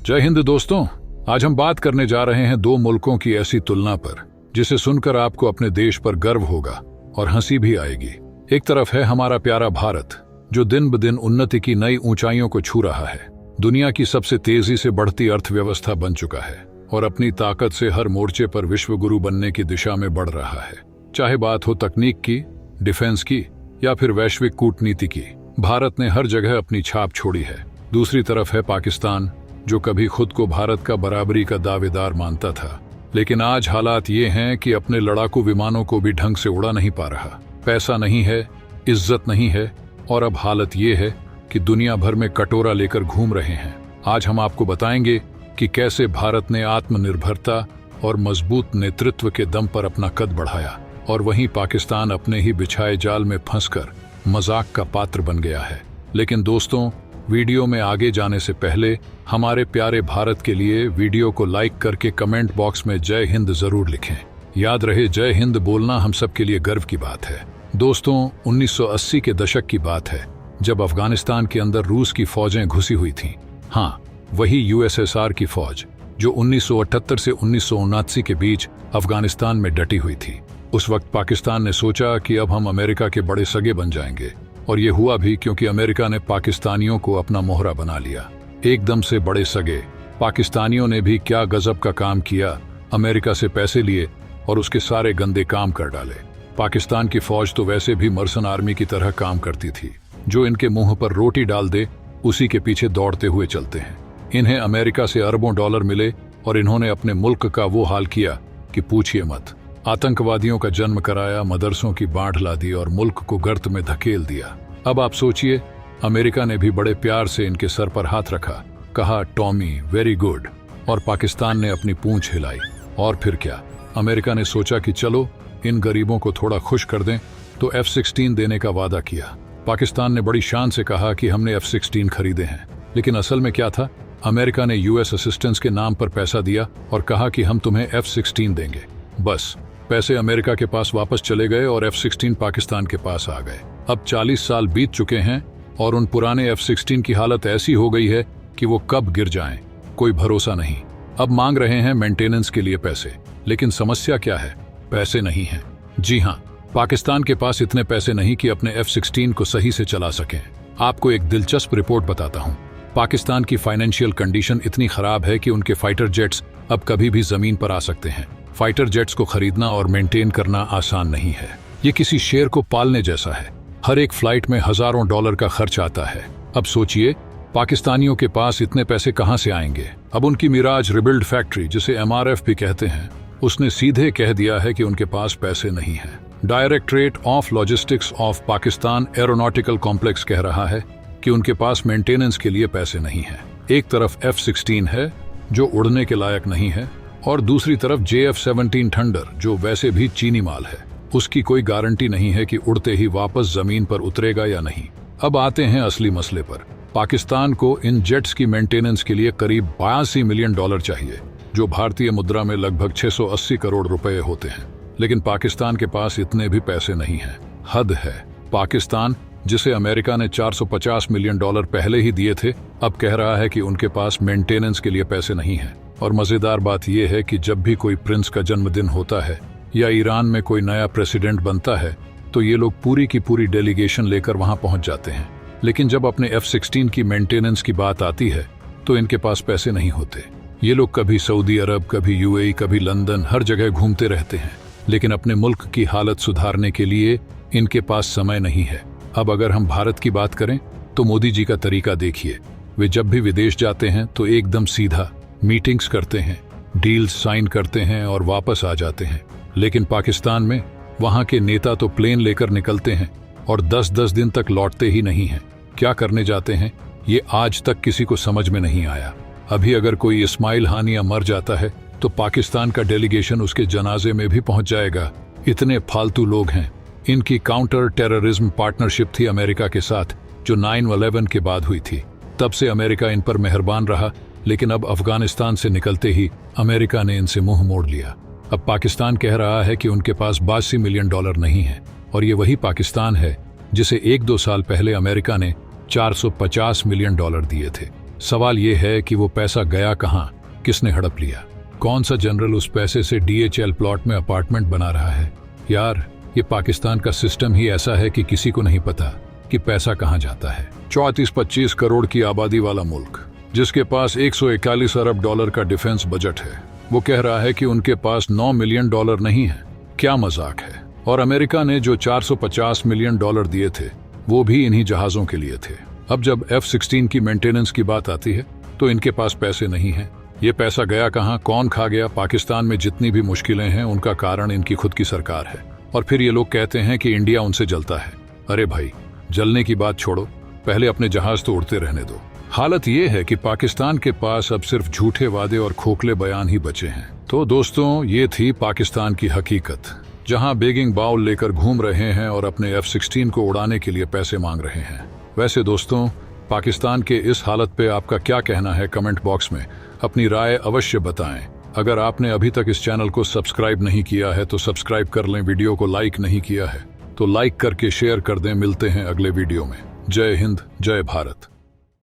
जय हिंद दोस्तों। आज हम बात करने जा रहे हैं दो मुल्कों की ऐसी तुलना पर जिसे सुनकर आपको अपने देश पर गर्व होगा और हंसी भी आएगी। एक तरफ है हमारा प्यारा भारत, जो दिन ब दिन उन्नति की नई ऊंचाइयों को छू रहा है, दुनिया की सबसे तेजी से बढ़ती अर्थव्यवस्था बन चुका है और अपनी ताकत से हर मोर्चे पर विश्व गुरु बनने की दिशा में बढ़ रहा है। चाहे बात हो तकनीक की, डिफेंस की या फिर वैश्विक कूटनीति की, भारत ने हर जगह अपनी छाप छोड़ी है। दूसरी तरफ है पाकिस्तान, जो कभी खुद को भारत का बराबरी का दावेदार मानता था, लेकिन आज हालात ये हैं कि अपने लड़ाकू विमानों को भी ढंग से उड़ा नहीं पा रहा। पैसा नहीं है, इज्जत नहीं है और अब हालत ये है कि दुनिया भर में कटोरा लेकर घूम रहे हैं। आज हम आपको बताएंगे कि कैसे भारत ने आत्मनिर्भरता और मजबूत नेतृत्व के दम पर अपना कद बढ़ाया और वहीं पाकिस्तान अपने ही बिछाए जाल में फंसकर मजाक का पात्र बन गया है। लेकिन दोस्तों, वीडियो में आगे जाने से पहले हमारे प्यारे भारत के लिए वीडियो को लाइक करके कमेंट बॉक्स में जय हिंद जरूर लिखें। याद रहे, जय हिंद बोलना हम सब के लिए गर्व की बात है। दोस्तों, 1980 के दशक की बात है, जब अफगानिस्तान के अंदर रूस की फौजें घुसी हुई थीं। हाँ, वही यूएसएसआर की फौज जो 1978 से 1979 के बीच अफगानिस्तान में डटी हुई थी। उस वक्त पाकिस्तान ने सोचा कि अब हम अमेरिका के बड़े सगे बन जाएंगे, और ये हुआ भी, क्योंकि अमेरिका ने पाकिस्तानियों को अपना मोहरा बना लिया। एकदम से बड़े सगे। पाकिस्तानियों ने भी क्या गजब का काम किया, अमेरिका से पैसे लिए और उसके सारे गंदे काम कर डाले। पाकिस्तान की फौज तो वैसे भी मर्सन आर्मी की तरह काम करती थी, जो इनके मुंह पर रोटी डाल दे उसी के पीछे दौड़ते हुए चलते हैं। इन्हें अमेरिका से अरबों डॉलर मिले और इन्होंने अपने मुल्क का वो हाल किया कि पूछिए मत। आतंकवादियों का जन्म कराया, मदरसों की बाढ़ ला दी और मुल्क को गर्त में धकेल दिया। अब आप सोचिए, अमेरिका ने भी बड़े प्यार से इनके सर पर हाथ रखा, कहा टॉमी वेरी गुड, और पाकिस्तान ने अपनी पूंछ हिलाई। और फिर क्या, अमेरिका ने सोचा कि चलो इन गरीबों को थोड़ा खुश कर दें, तो F-16 देने का वादा किया। पाकिस्तान ने बड़ी शान से कहा कि हमने F-16 खरीदे हैं, लेकिन असल में क्या था, अमेरिका ने यूएस असिस्टेंस के नाम पर पैसा दिया और कहा कि हम तुम्हें F-16 देंगे। बस पैसे अमेरिका के पास वापस चले गए और F-16 पाकिस्तान के पास आ गए। अब 40 साल बीत चुके हैं और उन पुराने F-16 की हालत ऐसी हो गई है कि वो कब गिर जाएं, कोई भरोसा नहीं। अब मांग रहे हैं मेंटेनेंस के लिए पैसे, लेकिन समस्या क्या है, पैसे नहीं हैं। जी हाँ, पाकिस्तान के पास इतने पैसे नहीं कि अपने F-16 को सही से चला सकें। आपको एक दिलचस्प रिपोर्ट बताता हूँ। पाकिस्तान की फाइनेंशियल कंडीशन इतनी खराब है कि उनके फाइटर जेट्स अब कभी भी जमीन पर आ सकते हैं। फाइटर जेट्स को खरीदना और मेंटेन करना आसान नहीं है। ये किसी शेर को पालने जैसा है। हर एक फ्लाइट में हजारों डॉलर का खर्च आता है। अब सोचिए, पाकिस्तानियों के पास इतने पैसे कहां से आएंगे। अब उनकी मिराज रिबिल्ड फैक्ट्री, जिसे MRF भी कहते हैं, उसने सीधे कह दिया है कि उनके पास पैसे नहीं है। Directorate of logistics of Pakistan aeronautical complex कह रहा है कि उनके पास मेंटेनेंस के लिए पैसे नहीं है। एक तरफ F-16 है जो उड़ने के लायक नहीं है, और दूसरी तरफ JF-17 थंडर, जो वैसे भी चीनी माल है। उसकी कोई गारंटी नहीं है कि उड़ते ही वापस जमीन पर उतरेगा या नहीं। अब आते हैं असली मसले पर। पाकिस्तान को इन जेट्स की मेंटेनेंस के लिए करीब $82 मिलियन चाहिए, जो भारतीय मुद्रा में लगभग 680 करोड़ रुपए होते हैं। लेकिन पाकिस्तान के पास इतने भी पैसे नहीं हैं। हद है। पाकिस्तान, जिसे अमेरिका ने $450 मिलियन पहले ही दिए थे, अब कह रहा है कि उनके पास मेंटेनेंस के लिए पैसे नहीं हैं। और मजेदार बात यह है कि जब भी कोई प्रिंस का जन्मदिन होता है या ईरान में कोई नया प्रेसिडेंट बनता है, तो ये लोग पूरी की पूरी डेलीगेशन लेकर वहां पहुंच जाते हैं। लेकिन जब अपने F-16 की मेंटेनेंस की बात आती है, तो इनके पास पैसे नहीं होते। ये लोग कभी सऊदी अरब, कभी UAE, कभी लंदन, हर जगह घूमते रहते हैं, लेकिन अपने मुल्क की हालत सुधारने के लिए इनके पास समय नहीं है। अब अगर हम भारत की बात करें, तो मोदी जी का तरीका देखिए। वे जब भी विदेश जाते हैं तो एकदम सीधा मीटिंग्स करते हैं, डील्स साइन करते हैं और वापस आ जाते हैं। लेकिन पाकिस्तान में वहां के नेता तो प्लेन लेकर निकलते हैं और 10-10 दिन तक लौटते ही नहीं हैं। क्या करने जाते हैं, ये आज तक किसी को समझ में नहीं आया। अभी अगर कोई इस्माइल हानिया मर जाता है, तो पाकिस्तान का डेलीगेशन उसके जनाजे में भी पहुंच जाएगा। इतने फालतू लोग हैं। इनकी काउंटर टेररिज्म पार्टनरशिप थी अमेरिका के साथ, जो 9/11 के बाद हुई थी। तब से अमेरिका इन पर मेहरबान रहा, लेकिन अब अफगानिस्तान से निकलते ही अमेरिका ने इनसे मुंह मोड़ लिया। अब पाकिस्तान कह रहा है कि उनके पास $82 मिलियन नहीं है, और ये वही पाकिस्तान है जिसे 1-2 साल पहले अमेरिका ने $450 मिलियन दिए थे। सवाल ये है कि वो पैसा गया कहाँ, किसने हड़प लिया, कौन सा जनरल उस पैसे से DHL प्लॉट में अपार्टमेंट बना रहा है। यार, ये पाकिस्तान का सिस्टम ही ऐसा है कि किसी को नहीं पता कि पैसा कहाँ जाता है। 34-25 करोड़ की आबादी वाला मुल्क, जिसके पास 141 अरब डॉलर का डिफेंस बजट है, वो कह रहा है कि उनके पास 9 मिलियन डॉलर नहीं है। क्या मजाक है। और अमेरिका ने जो 450 मिलियन डॉलर दिए थे, वो भी इन्हीं जहाजों के लिए थे। अब जब F-16 की मेंटेनेंस की बात आती है तो इनके पास पैसे नहीं हैं। ये पैसा गया कहाँ, कौन खा गया। पाकिस्तान में जितनी भी मुश्किलें हैं उनका कारण इनकी खुद की सरकार है। और फिर ये लोग कहते हैं कि इंडिया उनसे जलता है। अरे भाई, जलने की बात छोड़ो, पहले अपने जहाज तो उड़ते रहने दो। हालत ये है कि पाकिस्तान के पास अब सिर्फ झूठे वादे और खोखले बयान ही बचे हैं। तो दोस्तों, ये थी पाकिस्तान की हकीकत, जहां बेगिंग बाउल लेकर घूम रहे हैं और अपने F-16 को उड़ाने के लिए पैसे मांग रहे हैं। वैसे दोस्तों, पाकिस्तान के इस हालत पे आपका क्या कहना है, कमेंट बॉक्स में अपनी राय अवश्य बताएं। अगर आपने अभी तक इस चैनल को सब्सक्राइब नहीं किया है तो सब्सक्राइब कर लें। वीडियो को लाइक नहीं किया है तो लाइक करके शेयर कर दें। मिलते हैं अगले वीडियो में। जय हिंद, जय भारत।